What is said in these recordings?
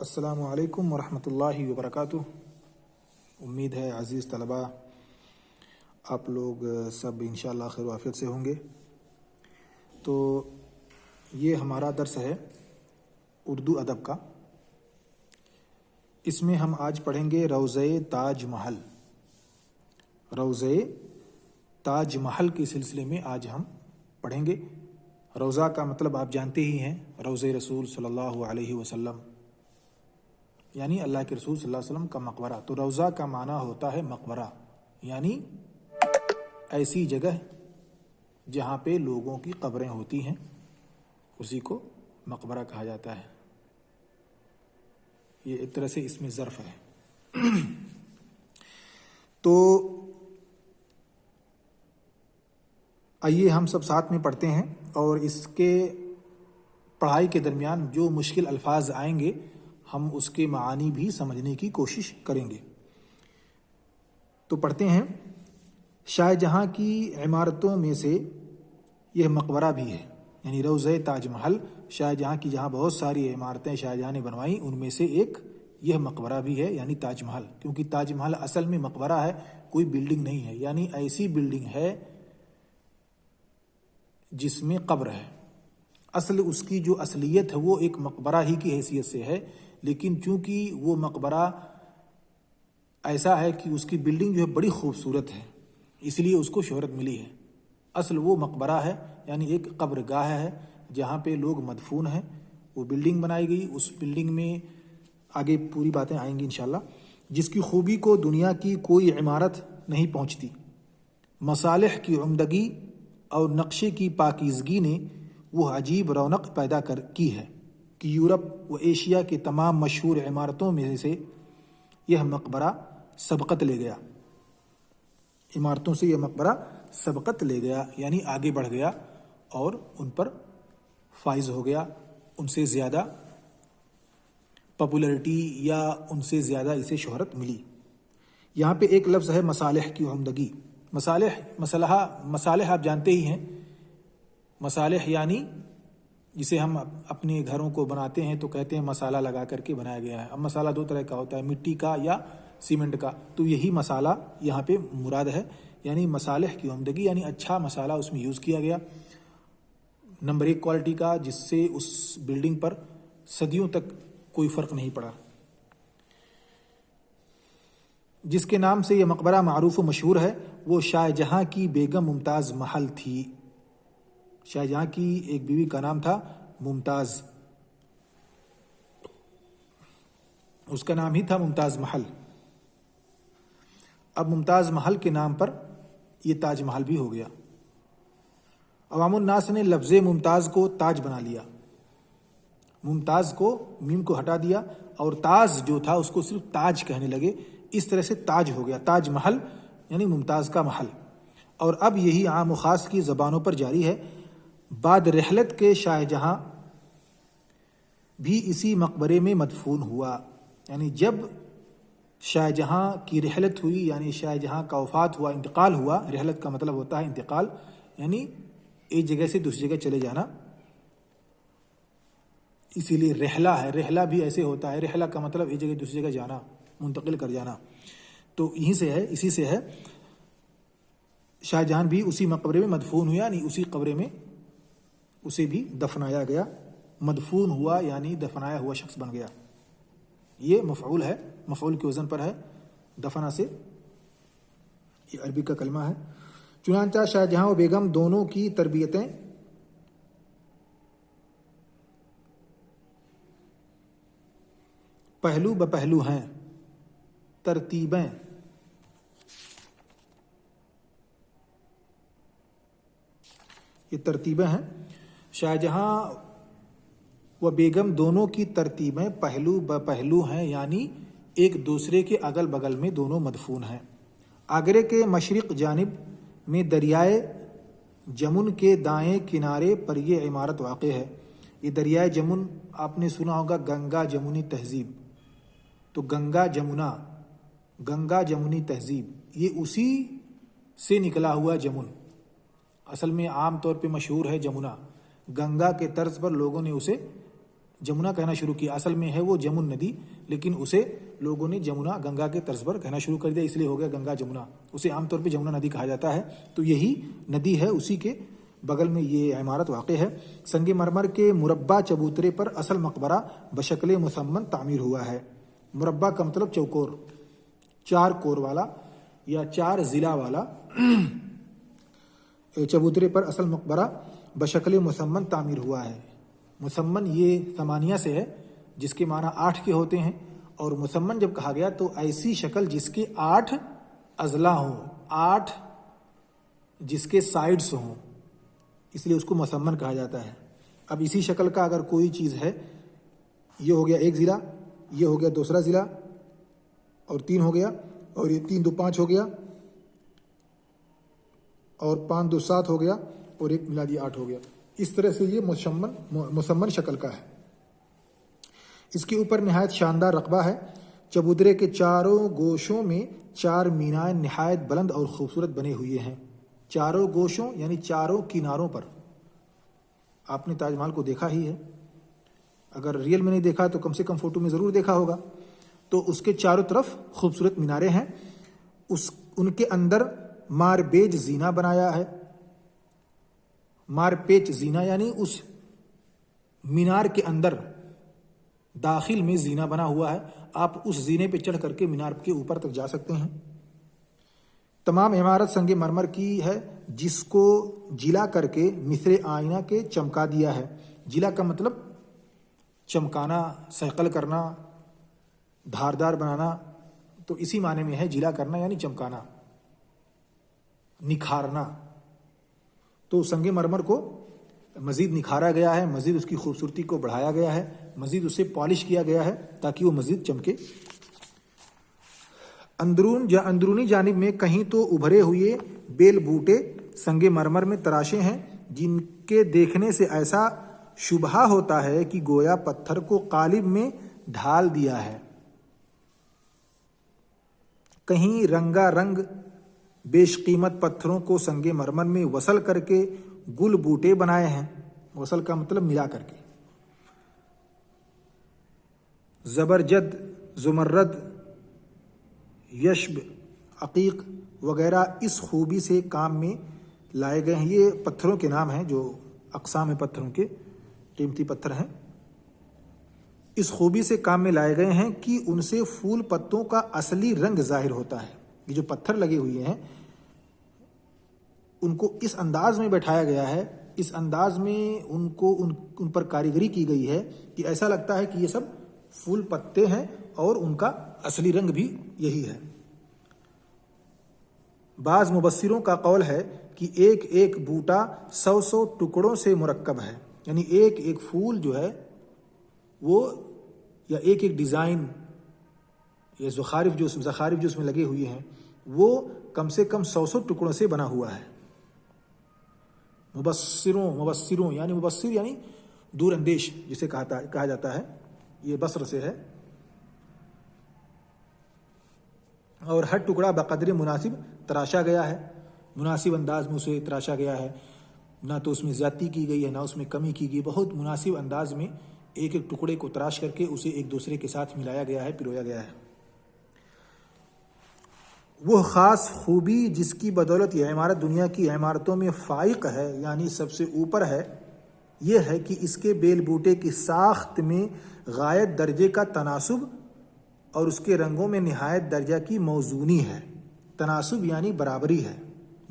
السلام علیکم ورحمۃ اللہ وبرکاتہ۔ امید ہے عزیز طلباء آپ لوگ سب انشاءاللہ خیر و عافیت سے ہوں گے۔ تو یہ ہمارا درس ہے اردو ادب کا۔ اس میں ہم آج پڑھیں گے روضہ تاج محل۔ روضہ تاج محل کے سلسلے میں آج ہم پڑھیں گے۔ روضہ کا مطلب آپ جانتے ہی ہیں، روضہ رسول صلی اللہ علیہ وسلم، یعنی اللہ کے رسول صلی اللہ علیہ وسلم کا مقبرہ۔ تو روضہ کا معنی ہوتا ہے مقبرہ، یعنی ایسی جگہ جہاں پہ لوگوں کی قبریں ہوتی ہیں، اسی کو مقبرہ کہا جاتا ہے۔ یہ ایک طرح سے اس میں ظرف ہے۔ تو آئیے ہم سب ساتھ میں پڑھتے ہیں، اور اس کے پڑھائی کے درمیان جو مشکل الفاظ آئیں گے ہم اس کے معانی بھی سمجھنے کی کوشش کریں گے۔ تو پڑھتے ہیں۔ شاہ جہاں کی عمارتوں میں سے یہ مقبرہ بھی ہے، یعنی روضہ تاج محل شاہ جہاں کی جہاں بہت ساری عمارتیں شاہ جہاں نے بنوائیں، ان میں سے ایک یہ مقبرہ بھی ہے، یعنی تاج محل۔ کیونکہ تاج محل اصل میں مقبرہ ہے، کوئی بلڈنگ نہیں ہے، یعنی ایسی بلڈنگ ہے جس میں قبر ہے۔ اصل اس کی جو اصلیت ہے وہ ایک مقبرہ ہی کی حیثیت سے ہے، لیکن چونکہ وہ مقبرہ ایسا ہے کہ اس کی بلڈنگ جو ہے بڑی خوبصورت ہے، اس لیے اس کو شہرت ملی ہے۔ اصل وہ مقبرہ ہے، یعنی ایک قبر گاہ ہے جہاں پہ لوگ مدفون ہیں۔ وہ بلڈنگ بنائی گئی، اس بلڈنگ میں آگے پوری باتیں آئیں گی انشاءاللہ، جس کی خوبی کو دنیا کی کوئی عمارت نہیں پہنچتی۔ مصالح کی عمدگی اور نقشے کی پاکیزگی نے وہ عجیب رونق پیدا کی ہے کہ یورپ و ایشیا کے تمام مشہور عمارتوں میں سے یہ مقبرہ سبقت لے گیا۔ عمارتوں سے یہ مقبرہ سبقت لے گیا، یعنی آگے بڑھ گیا اور ان پر فائز ہو گیا، ان سے زیادہ پاپولرٹی یا ان سے زیادہ اسے شہرت ملی۔ یہاں پہ ایک لفظ ہے مصالح کی عمدگی۔ مصالح آپ جانتے ہی ہیں، مصالح یعنی جسے ہم اپنے گھروں کو بناتے ہیں تو کہتے ہیں مسالہ لگا کر کے بنایا گیا ہے۔ اب مسالہ دو طرح کا ہوتا ہے، مٹی کا یا سیمنٹ کا، تو یہی مسالہ یہاں پہ مراد ہے، یعنی مصالح کی عمدگی، یعنی اچھا مسالہ اس میں یوز کیا گیا، نمبر 1 کوالٹی کا، جس سے اس بلڈنگ پر صدیوں تک کوئی فرق نہیں پڑا۔ جس کے نام سے یہ مقبرہ معروف و مشہور ہے وہ شاہ جہاں کی بیگم ممتاز محل تھی۔ شاہ جہاں کی ایک بیوی کا نام تھا ممتاز، اس کا نام ہی تھا ممتاز محل۔ اب ممتاز محل کے نام پر یہ تاج محل بھی ہو گیا۔ عوام الناس نے لفظ ممتاز کو تاج بنا لیا، ممتاز کو میم کو ہٹا دیا اور تاج جو تھا اس کو صرف تاج کہنے لگے، اس طرح سے تاج ہو گیا، تاج محل یعنی ممتاز کا محل۔ اور اب یہی عام و خاص کی زبانوں پر جاری ہے۔ بعد رحلت کے شاہ جہاں بھی اسی مقبرے میں مدفون ہوا، یعنی جب شاہ جہاں کی رحلت ہوئی، یعنی شاہ جہاں کا وفات ہوا، انتقال ہوا، رحلت کا مطلب ہوتا ہے انتقال، یعنی ایک جگہ سے دوسری جگہ چلے جانا، اسی لیے رحلہ ہے۔ رحلہ بھی ایسے ہوتا ہے، رحلہ کا مطلب ایک جگہ دوسری جگہ جانا، منتقل کر جانا، تو یہیں سے ہے، اسی سے ہے۔ شاہ جہاں بھی اسی مقبرے میں مدفون ہوا، یعنی اسی قبرے میں اسے بھی دفنایا گیا۔ مدفون ہوا یعنی دفنایا ہوا شخص بن گیا، یہ مفعول ہے، مفعول کے وزن پر ہے، دفنا سے، یہ عربی کا کلمہ ہے۔ چنانچہ شاہ جہاں و بیگم دونوں کی تربیتیں پہلو بپہلو ہیں، ترتیبیں یہ ترتیبیں ہیں۔ شاہ جہاں و بیگم دونوں کی ترتیبیں پہلو بپہلو ہیں، یعنی ایک دوسرے کے اگل بغل میں دونوں مدفون ہیں۔ آگرے کے مشرق جانب میں دریائے جمن کے دائیں کنارے پر یہ عمارت واقع ہے۔ یہ دریائے جمن آپ نے سنا ہوگا، گنگا جمنی تہذیب، تو گنگا جمنی تہذیب یہ اسی سے نکلا ہوا جمن، اصل میں عام طور پہ مشہور ہے جمنا، گنگا کے طرز پر لوگوں نے اسے جمنا کہنا شروع کیا. اصل میں ہے وہ جمن ندی، لیکن اسے لوگوں نے جمنا گنگا کے طرز پر کہنا شروع کر دیا، اس لیے ہو گیا گنگا جمنا. اسے عام طور پہ جمنا ندی کہا جاتا ہے. تو یہی ندی ہے، اسی کے بغل میں یہ عمارت واقع ہے. سنگ مرمر کے مربع چبوترے پر اصل مقبرہ بشکل مسمن تعمیر ہوا ہے. مربع کا مطلب چوکور، 4 کور والا یا 4 ضلع والا. چبوترے پر اصل مقبرہ بشکل مسمن تعمیر ہوا ہے. مسمن یہ 8 سے ہے، جس کے معنی 8 کے ہوتے ہیں. اور مسمن جب کہا گیا تو ایسی شکل جس کے 8 اضلاع ہوں، 8 جس کے سائڈس ہوں، اس لیے اس کو مسمن کہا جاتا ہے. اب اسی شکل کا اگر کوئی چیز ہے، یہ ہو گیا 1 ضلع، یہ ہو گیا دوسرا ضلع، اور 3 ہو گیا، اور یہ 3 2 5 ہو گیا، اور 5 2 7 ہو گیا، اور 1 ملا دیا 8 ہو گیا. اس طرح سے یہ مسمن شکل کا ہے. اس کے اوپر نہایت شاندار رقبہ ہے. چبوترے کے چاروں گوشوں میں 4 مینار نہایت بلند اور خوبصورت بنے ہوئے ہیں. چاروں گوشوں یعنی چاروں کناروں پر. آپ نے تاج محل کو دیکھا ہی ہے، اگر ریئل میں نہیں دیکھا تو کم سے کم فوٹو میں ضرور دیکھا ہوگا. تو اس کے چاروں طرف خوبصورت میناریں ہیں. ان کے اندر ماربیج زینہ بنایا ہے. مارپیچ زینہ یعنی اس مینار کے اندر داخل میں زینہ بنا ہوا ہے. آپ اس زینے پہ چڑھ کر کے مینار کے اوپر تک جا سکتے ہیں. تمام عمارت سنگ مرمر کی ہے، جس کو جلا کر کے مثل آئینہ کے چمکا دیا ہے. جلا کا مطلب چمکانا، صقل کرنا، دھاردار بنانا. تو اسی معنی میں ہے جلا کرنا یعنی چمکانا، نکھارنا. تو سنگ مرمر کو مزید نکھارا گیا ہے، مزید اس کی خوبصورتی کو بڑھایا گیا ہے، مزید اسے پالش کیا گیا ہے تاکہ وہ مزید چمکے. اندرونی جانب میں کہیں تو ابھرے ہوئے بیل بوٹے سنگ مرمر میں تراشے ہیں، جن کے دیکھنے سے ایسا شبہ ہوتا ہے کہ گویا پتھر کو قالب میں ڈھال دیا ہے. کہیں رنگا رنگ بیش قیمت پتھروں کو سنگ مرمر میں وصل کر کے گل بوٹے بنائے ہیں. وصل کا مطلب ملا کر کے. زبرجد، زمرد، یشب، عقیق وغیرہ اس خوبی سے کام میں لائے گئے ہیں. یہ پتھروں کے نام ہیں جو اقسام ہیں، پتھروں کے قیمتی پتھر ہیں. اس خوبی سے کام میں لائے گئے ہیں کہ ان سے پھول پتوں کا اصلی رنگ ظاہر ہوتا ہے. یہ جو پتھر لگے ہوئے ہیں ان کو اس انداز میں بیٹھایا گیا ہے، اس انداز میں ان پر کاریگری کی گئی ہے کہ ایسا لگتا ہے کہ یہ سب پھول پتے ہیں اور ان کا اصلی رنگ بھی یہی ہے. بعض مبصروں کا قول ہے کہ ایک ایک بوٹا 100 ٹکڑوں سے مرکب ہے. یعنی ایک ایک پھول جو ہے وہ، یا ایک ایک ڈیزائن یا زخارف جو اس میں لگے ہوئے ہیں وہ کم سے کم 100 ٹکڑوں سے بنا ہوا ہے. مبصروں یعنی مبصر یعنی دور اندیش جسے کہا جاتا ہے. یہ بصر سے ہے. اور ہر ٹکڑا بقدر مناسب تراشا گیا ہے، مناسب انداز میں اسے تراشا گیا ہے. نہ تو اس میں زیادتی کی گئی ہے نہ اس میں کمی کی گئی. بہت مناسب انداز میں ایک ایک ٹکڑے کو تراش کر کے اسے ایک دوسرے کے ساتھ ملایا گیا ہے، پرویا گیا ہے. وہ خاص خوبی جس کی بدولت یہ عمارت دنیا کی عمارتوں میں فائق ہے، یعنی سب سے اوپر ہے، یہ ہے کہ اس کے بیل بوٹے کی ساخت میں غایت درجے کا تناسب اور اس کے رنگوں میں نہایت درجہ کی موزونی ہے. تناسب یعنی برابری ہے،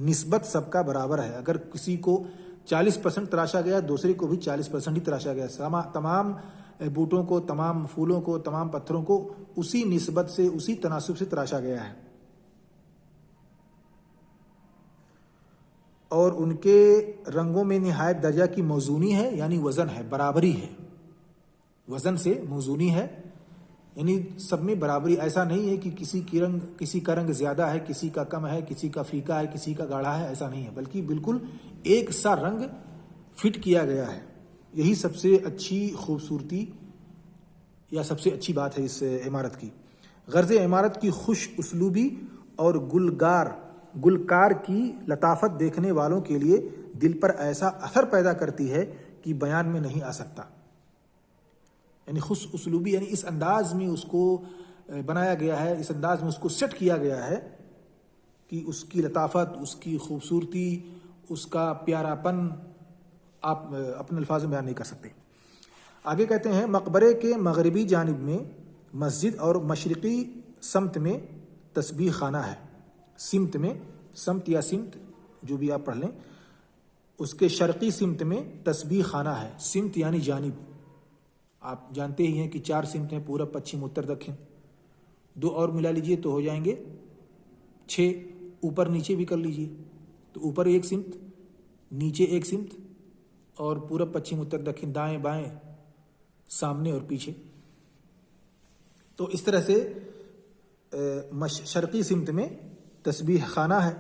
نسبت سب کا برابر ہے. اگر کسی کو 40% تراشا گیا، دوسرے کو بھی 40% ہی تراشا گیا. تمام بوٹوں کو، تمام پھولوں کو، تمام پتھروں کو اسی نسبت سے، اسی تناسب سے تراشا گیا ہے. اور ان کے رنگوں میں نہایت درجہ کی موزونی ہے، یعنی وزن ہے، برابری ہے. وزن سے موزونی ہے یعنی سب میں برابری. ایسا نہیں ہے کہ کسی کا رنگ زیادہ ہے، کسی کا کم ہے، کسی کا پھیکا ہے، کسی کا گاڑھا ہے. ایسا نہیں ہے، بلکہ بالکل ایک سا رنگ فٹ کیا گیا ہے. یہی سب سے اچھی خوبصورتی یا سب سے اچھی بات ہے اس عمارت کی. غرض عمارت کی خوش اسلوبی اور گلکار کی لطافت دیکھنے والوں کے لیے دل پر ایسا اثر پیدا کرتی ہے کہ بیان میں نہیں آ سکتا. یعنی خوش اسلوبی، یعنی اس انداز میں اس کو بنایا گیا ہے، اس انداز میں اس کو سیٹ کیا گیا ہے کہ اس کی لطافت، اس کی خوبصورتی، اس کا پیارا پن آپ اپنے الفاظ میں بیان نہیں کر سکتے۔ آگے کہتے ہیں مقبرے کے مغربی جانب میں مسجد اور مشرقی سمت میں تسبیح خانہ ہے۔ سمت میں، سمت یا سمت جو بھی آپ پڑھ لیں، اس کے شرقی سمت میں تسبیح خانہ ہے۔ سمت یعنی جانب، آپ جانتے ہی ہیں کہ 4 سمت ہیں، پورب، پچھم، اتر، دکھن، 2 اور ملا لیجئے تو ہو جائیں گے 6، اوپر نیچے بھی کر لیجئے تو اوپر 1 سمت، نیچے 1 سمت، اور پورب، پچھم، اتر، دکھن، دائیں بائیں، سامنے اور پیچھے۔ تو اس طرح سے شرقی سمت میں تسبیح خانہ ہے۔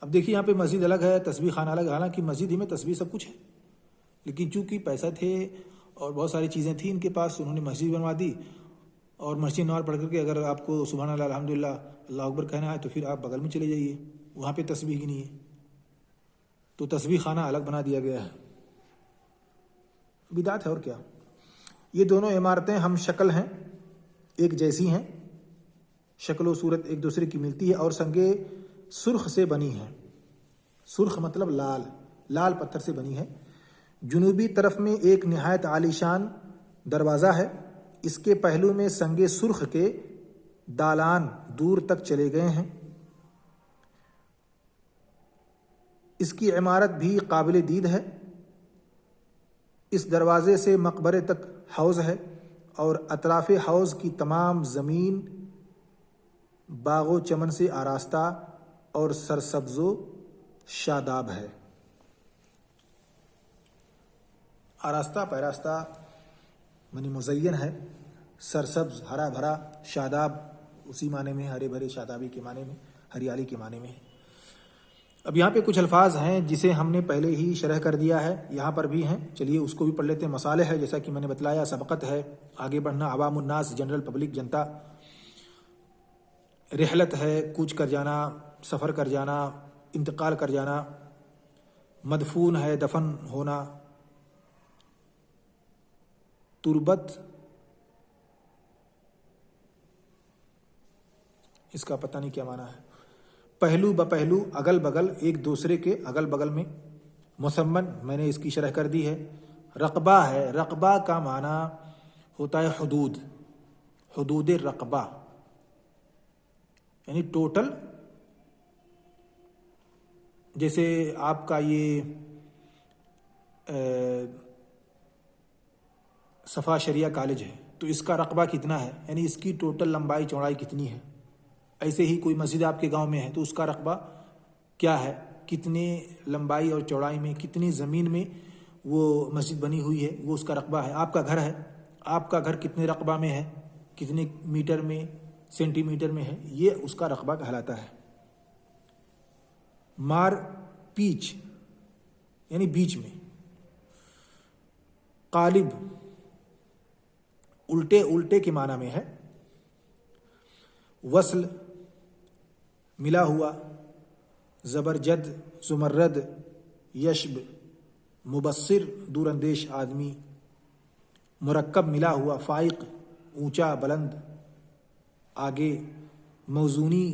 اب دیکھیے یہاں پہ مسجد الگ ہے، تسبیح خانہ الگ، حالانکہ مسجد ہی میں تسبیح سب کچھ ہے، لیکن چونکہ پیسہ تھے اور بہت ساری چیزیں تھیں ان کے پاس، انہوں نے مسجد بنوا دی، اور مسجد نماز پڑھ کر کے اگر آپ کو سبحان اللہ الحمدللہ اللہ اکبر کہنا ہے تو پھر آپ بغل میں چلے جائیے، وہاں پہ تسبیح کی نہیں ہے، تو تسبیح خانہ الگ بنا دیا گیا ہے۔ بدعت ہے اور کیا۔ یہ دونوں عمارتیں ہم شکل ہیں، ایک جیسی ہیں، شکل و صورت ایک دوسرے کی ملتی ہے، اور سنگے سرخ سے بنی ہیں۔ سرخ مطلب لال، لال پتھر سے بنی ہے۔ جنوبی طرف میں ایک نہایت عالی شان دروازہ ہے، اس کے پہلو میں سنگ سرخ کے دالان دور تک چلے گئے ہیں۔ اس کی عمارت بھی قابل دید ہے۔ اس دروازے سے مقبرے تک حوض ہے، اور اطراف حوض کی تمام زمین باغ و چمن سے آراستہ اور سرسبز و شاداب ہے۔ آراستہ پیراستہ یعنی مزین ہے، سرسبز ہرا بھرا، شاداب اسی معنی میں، ہرے بھرے شادابی کے معنی میں، ہریالی کے معنی میں ہے۔ اب یہاں پہ کچھ الفاظ ہیں جسے ہم نے پہلے ہی شرح کر دیا ہے، یہاں پر بھی ہیں، چلیے اس کو بھی پڑھ لیتے ہیں۔ مصالح ہے، جیسا کہ میں نے بتلایا، سبقت ہے، آگے بڑھنا، عوام الناس، جنرل پبلک، جنتا۔ رحلت ہے، کوچ کر جانا، سفر کر جانا، انتقال کر جانا۔ مدفون ہے، دفن ہونا۔ تربت، اس کا پتہ نہیں کیا معنی ہے۔ پہلو بپہلو، اگل بگل، ایک دوسرے کے اگل بگل میں۔ مسمن، میں نے اس کی شرح کر دی ہے۔ رقبہ ہے، رقبہ کا معنی ہوتا ہے حدود، حدود رقبہ، یعنی ٹوٹل، جیسے آپ کا یہ صفا شریعہ کالج ہے تو اس کا رقبہ کتنا ہے، یعنی اس کی ٹوٹل لمبائی چوڑائی کتنی ہے۔ ایسے ہی کوئی مسجد آپ کے گاؤں میں ہے تو اس کا رقبہ کیا ہے، کتنے لمبائی اور چوڑائی میں، کتنی زمین میں وہ مسجد بنی ہوئی ہے، وہ اس کا رقبہ ہے۔ آپ کا گھر ہے، آپ کا گھر کتنے رقبہ میں ہے، کتنے میٹر میں، سینٹی میٹر میں ہے، یہ اس کا رقبہ کہلاتا ہے۔ مار پیچ یعنی بیچ میں۔ قالب، الٹے الٹے کے معنی میں ہے۔ وصل، ملا ہوا۔ زبرجد، زمرد، یشب، مبصر، دور اندیش آدمی۔ مرکب، ملا ہوا۔ فائق، اونچا بلند، آگے۔ موزونی،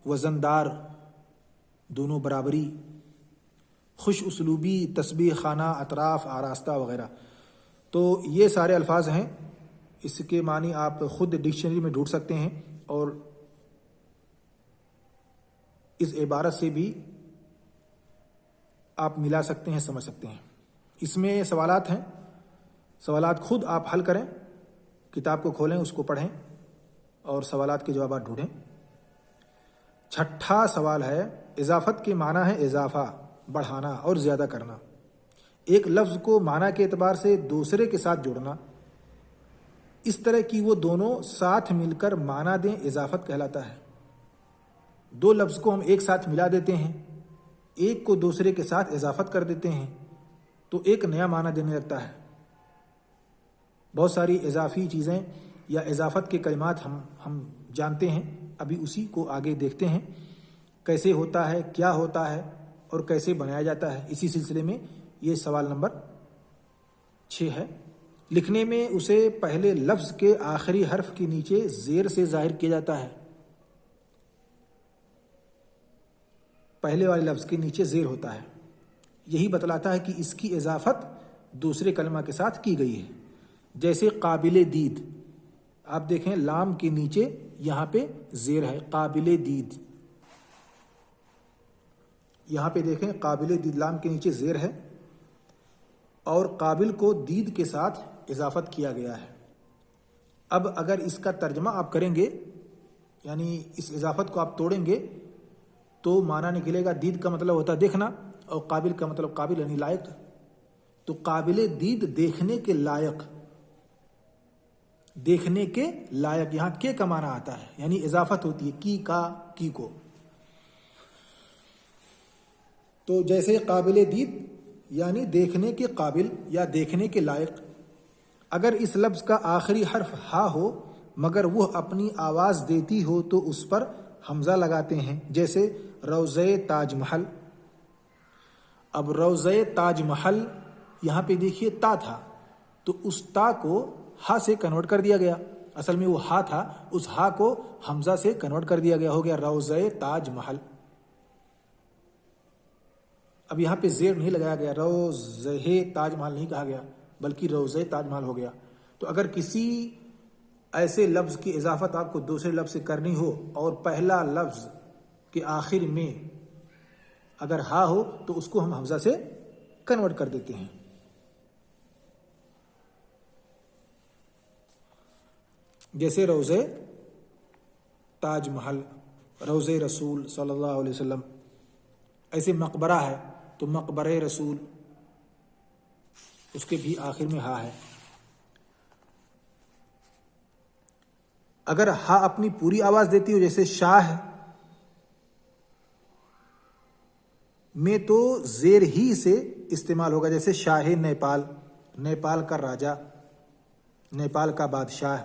وزندار، دونوں برابری۔ خوش اسلوبی، تسبیح خانہ، اطراف، آراستہ وغیرہ۔ تو یہ سارے الفاظ ہیں، اس کے معنی آپ خود ڈکشنری میں ڈھونڈ سکتے ہیں، اور اس عبارت سے بھی آپ ملا سکتے ہیں، سمجھ سکتے ہیں۔ اس میں سوالات ہیں، سوالات خود آپ حل کریں، کتاب کو کھولیں، اس کو پڑھیں اور سوالات کے جوابات ڈھونڈیں۔ چھٹا سوال ہے، اضافت کے معنی ہے اضافہ، بڑھانا اور زیادہ کرنا۔ ایک لفظ کو معنی کے اعتبار سے دوسرے کے ساتھ جوڑنا، اس طرح کی وہ دونوں ساتھ مل کر معنی دیں، اضافت کہلاتا ہے۔ دو لفظ کو ہم ایک ساتھ ملا دیتے ہیں، ایک کو دوسرے کے ساتھ اضافت کر دیتے ہیں تو ایک نیا معنی دینے لگتا ہے۔ بہت ساری اضافی چیزیں یا اضافت کے کلمات ہم جانتے ہیں، ابھی اسی کو آگے دیکھتے ہیں، کیسے ہوتا ہے، کیا ہوتا ہے اور کیسے بنایا جاتا ہے۔ اسی سلسلے میں یہ سوال نمبر 6 ہے۔ لکھنے میں اسے پہلے لفظ کے آخری حرف کے نیچے زیر سے ظاہر کیا جاتا ہے. پہلے والے لفظ کے نیچے زیر ہوتا ہے. یہی بتلاتا ہے کہ اس کی اضافت دوسرے کلمہ کے ساتھ کی گئی ہے. جیسے قابل دید، آپ دیکھیں لام کے نیچے یہاں پہ زیر ہے، قابل دید. یہاں پہ دیکھیں قابل دید لام کے نیچے زیر ہے اور قابل کو دید کے ساتھ اضافت کیا گیا ہے. اب اگر اس کا ترجمہ آپ کریں گے، یعنی اس اضافت کو آپ توڑیں گے تو معنی نکلے گا دید کا مطلب ہوتا ہے دیکھنا اور قابل کا مطلب قابل یعنی لائق. تو قابل دید دیکھنے کے لائق، دیکھنے کے لائق، یہاں کے کا معنی آتا ہے یعنی اضافت ہوتی ہے کی کا کی کو. تو جیسے قابل دید یعنی دیکھنے کے قابل یا دیکھنے کے لائق. اگر اس لفظ کا آخری حرف ہا ہو مگر وہ اپنی آواز دیتی ہو تو اس پر حمزہ لگاتے ہیں. جیسے روضہ تاج محل. اب روضہ تاج محل یہاں پہ دیکھیے تا تھا تو اس تا کو ہا سے کنورٹ کر دیا گیا. اصل میں وہ ہا تھا، اس ہا کو حمزہ سے کنورٹ کر دیا گیا، ہو گیا روضہ تاج محل. اب یہاں پہ زیر نہیں لگایا گیا، روضہ تاج محل نہیں کہا گیا بلکہ روضہ تاج محل ہو گیا. تو اگر کسی ایسے لفظ کی اضافت آپ کو دوسرے لفظ سے کرنی ہو اور پہلا لفظ کے آخر میں اگر ہا ہو تو اس کو ہم حمزہ سے کنورٹ کر دیتے ہیں. جیسے روضہ تاج محل، روضہ رسول صلی اللہ علیہ وسلم. ایسے مقبرہ ہے تو مقبرہ رسول، اس کے بھی آخر میں ہا ہے. اگر ہا اپنی پوری آواز دیتی ہو جیسے شاہ میں تو زیر ہی سے استعمال ہوگا. جیسے شاہ نیپال، نیپال کا راجا، نیپال کا بادشاہ.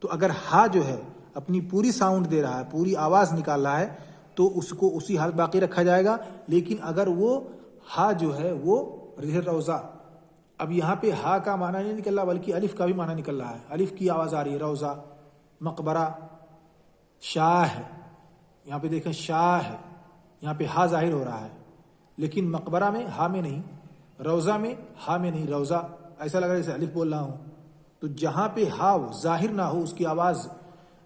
تو اگر ہا جو ہے اپنی پوری ساؤنڈ دے رہا ہے، پوری آواز نکال رہا ہے تو اس کو اسی حالت باقی رکھا جائے گا. لیکن اگر وہ ہا جو ہے وہ روزہ، اب یہاں پہ ہا کا معنی نہیں نکل رہا بلکہ الف کا بھی معنی نکل رہا ہے، الف کی آواز آ رہی ہے. روزہ، مقبرہ، شاہ، یہاں پہ دیکھیں شاہ ہے، یہاں پہ ہا ظاہر ہو رہا ہے لیکن مقبرہ میں ہا میں نہیں، روزہ میں ہا میں نہیں، روزہ ایسا لگ رہا ہے جیسے الف بول رہا ہوں. تو جہاں پہ ہا ظاہر نہ ہو، اس کی آواز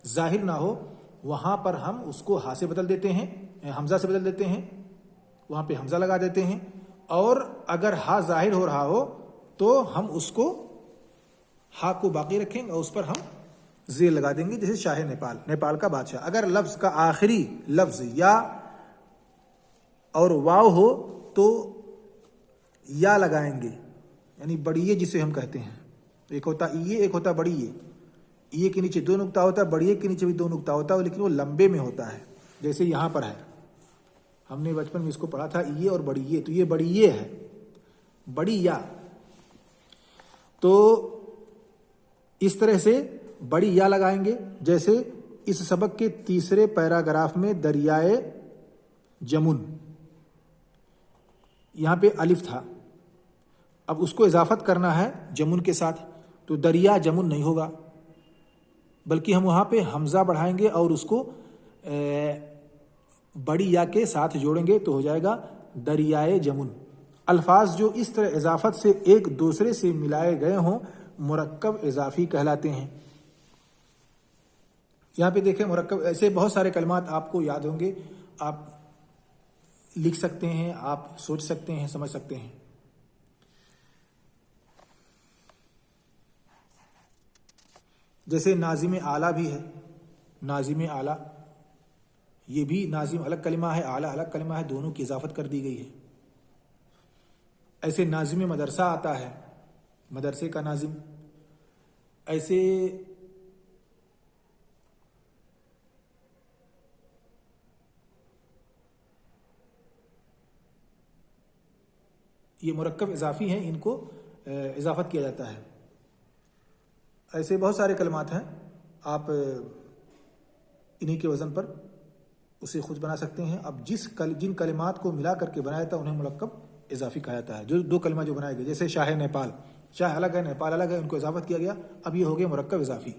ظاہر نہ ہو، وہاں پر ہم اس کو ہا سے بدل دیتے ہیں، حمزہ سے بدل دیتے ہیں، وہاں پہ حمزہ لگا دیتے ہیں. اور اگر ہا ظاہر ہو رہا ہو تو ہم اس کو ہا کو باقی رکھیں گے اور اس پر ہم زیر لگا دیں گے. جیسے شاہ نیپال، نیپال کا بادشاہ. اگر لفظ کا آخری لفظ یا اور واو ہو تو یا لگائیں گے، یعنی بڑیے جسے ہم کہتے ہیں. ایک ہوتا یہ، ایک ہوتا بڑیے. یہ کے نیچے دو نقطہ ہوتا ہے، بڑیے کے نیچے بھی دو نقطہ ہوتا ہے لیکن وہ لمبے میں ہوتا ہے. جیسے یہاں پر ہے، ہم نے بچپن میں اس کو پڑھا تھا یہ اور بڑیے. تو یہ بڑیے ہے، بڑی یا. تو اس طرح سے بڑی یا لگائیں گے. جیسے اس سبق کے تیسرے پیراگراف میں دریائے جمن، یہاں پہ الف تھا، اب اس کو اضافت کرنا ہے جمن کے ساتھ تو دریا جمن نہیں ہوگا بلکہ ہم وہاں پہ حمزہ بڑھائیں گے اور اس کو بڑی یا کے ساتھ جوڑیں گے تو ہو جائے گا دریائے جمن. الفاظ جو اس طرح اضافت سے ایک دوسرے سے ملائے گئے ہوں مرکب اضافی کہلاتے ہیں. یہاں پہ دیکھیں مرکب، ایسے بہت سارے کلمات آپ کو یاد ہوں گے، آپ لکھ سکتے ہیں، آپ سوچ سکتے ہیں، سمجھ سکتے ہیں. جیسے ناظم اعلیٰ بھی ہے، ناظم اعلیٰ، یہ بھی ناظم الگ کلمہ ہے، اعلیٰ الگ کلمہ ہے، دونوں کی اضافت کر دی گئی ہے. ایسے ناظم مدرسہ آتا ہے، مدرسے کا ناظم. ایسے یہ مرکب اضافی ہیں، ان کو اضافت کیا جاتا ہے. ایسے بہت سارے کلمات ہیں، آپ انہی کے وزن پر اسے خود بنا سکتے ہیں. اب جن کلمات کو ملا کر کے بنایا تھا انہیں مرکب اضافی کہا جاتا ہے. جو دو کلمہ جو بنائے گئے، جیسے شاہ نیپال، شاہ الگ ہے، نیپال الگ ہے، ان کو اضافت کیا گیا، اب یہ ہو گیا مرکب اضافی.